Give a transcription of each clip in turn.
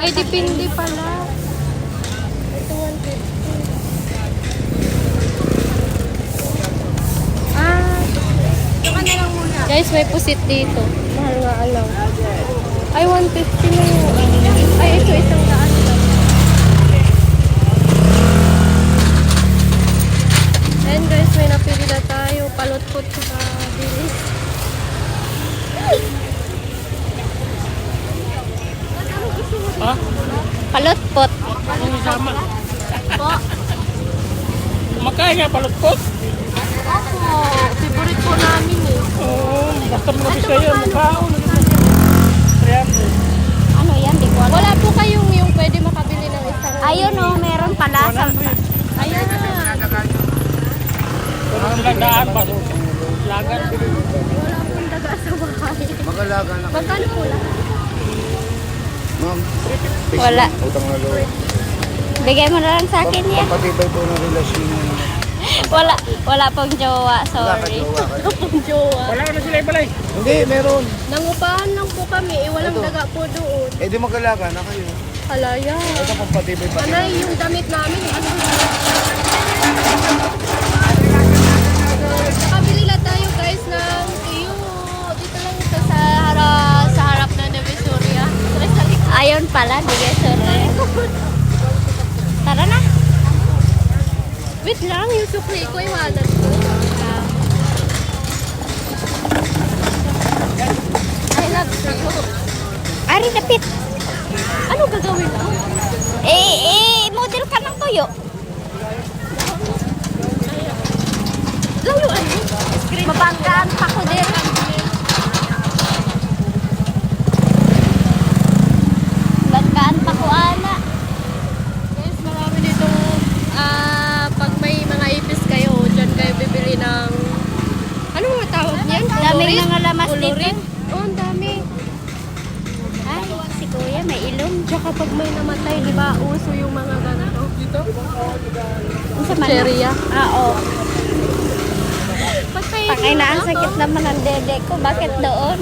Ay, depende pala. Ito 150. Ito ka na lang muna. Guys, may pusit dito. Mahal nga alam. Ay, 150 na yung ay, ito isang daan lang. And guys, may napili na tayo. Palutpot sa bilis. Ha? Palutpot. Ang sama. Po. Makain nga palutpot. Opo. Favorite po namin eh. Oo, basta mga Bisaya, mukhaon. 300. Ano yan? Di ko alam. Wala po kayong yung pwede makabili ng isang... Ayun o, meron pala. 100. Ayan. Pero silang daan pa. Lagan. Wala pong daga sa bahay. Magalaga na. Magkano po lang? Ma'am, Wala. utang na loob. Bigay mo na lang sa akin yan. Papatibay po ng relasyon niya. Wala pong jowa. Wala ka Sorry. jowa ka. Ito pong jowa. Wala na sila ibalay. Hindi, meron. Nangupahan lang po kami. Walang Ito. daga po doon. Eh di magalaga na kayo. Halaya. Ito papatibay pa. Anay, yung damit namin. Ano? Nakabili na tayo guys ng iyo. Dito lang ito sa harap ng Divisoria. Ayun pala. Bigay sorry. Tara na. Wait lang, yung sukli ko iwanan ko. I love you. Ari, napit. Ano gagawin mo? Model ka ng tuyo. Layuan mo. Mabanggaan pa ko din. Banggaan pa ko, ana. Guys, marami dito. Pag may mga ipis kayo, dyan kayo bibili ng... Ano nga tawag niyan? Daming mga lamas Ulurin? dito. Oo, ang dami. Ay, si kuya may ilong. Tsaka pag may namatay, di ba, uso yung mga ganito. Dito? Sa man. Cherry, Oo. Patay. Pakay na ang sakit naman ng dede ko. Bakit doon?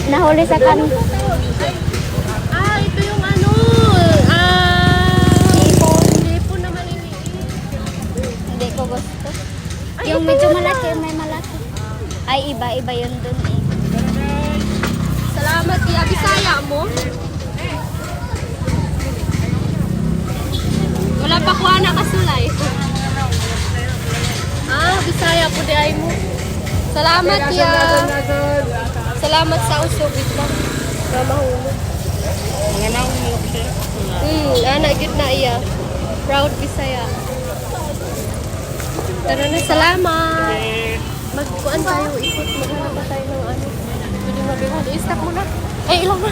Nahuli sa kan. Ito yung ano. Hipon na maliliit. Hindi ko gusto. Yung medyo malaki, may malaki. Ay, iba-iba yun dun eh. Salamat, Tia. Bisaya mo. Wala pa kuha na kasulay. Bisaya po di ay mo. Salamat, Tia. Salamat sa usog ito. Na mahulog. Mga naong mo siya. Ana, good na iya. Proud Bisaya. Tara na, salamat. Magkuan tayo, ikot. Maghanap pa tayo ng ano. Pwede mabili. I-stop mo na. Ay, ilang na.